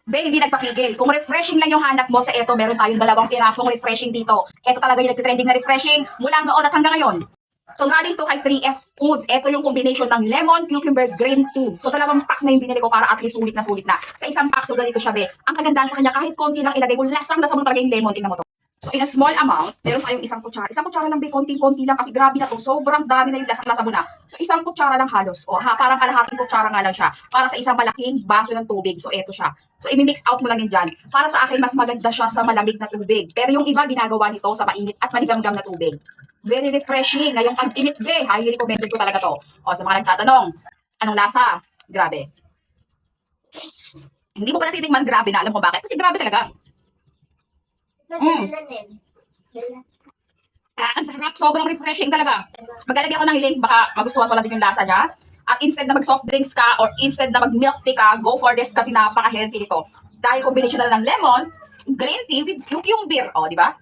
Be, hindi nagpapigil. Kung refreshing lang yung hanap mo sa eto, meron tayong 2 pirasong refreshing dito. Eto talaga yung nagtitrending na refreshing mula noon at hanggang ngayon. So galing to kay 3F Food. Ito yung combination ng lemon, cucumber, green tea. So 2 pack na yung binili ko para at least sulit na sulit na. Sa isang pack, so ganito siya, be. Ang kagandahan sa kanya, kahit konti lang ilagay mo, lasang-lasa mo talaga yung lemon. Tingnan mo to. So in a small amount, meron tayong isang kutsara. Isang kutsara lang, be, konting-konti lang kasi grabe na to. Sobrang dami na yung lasang-lasa mo na. So isang kutsara lang halos. O ha, parang kalahating kutsara nga lang siya. Para sa isang malaking baso ng tubig. So eto siya. So i-mix out mo lang yan dyan. Para sa akin, mas maganda siya sa malamig na tubig. Pero yung iba ginagawa nito sa mainit at maligamgam na tubig. Very refreshing. Ngayong pag-init, be, highly recommended ko talaga to. O sa mga nagtatanong, anong lasa? Grabe. Hindi mo pa natitikman, grabe na. Alam mo bakit? Kasi grabe talaga. Ang sarap, sobrang refreshing talaga. Maglalagay ako ng link, baka magustuhan mo lang din yung lasa niya. At instead na mag-soft drinks ka or instead na mag-milk tea ka, go for this kasi napaka-healthy nito. Dahil combination na lang ng lemon, green tea with yung beer. O, di ba?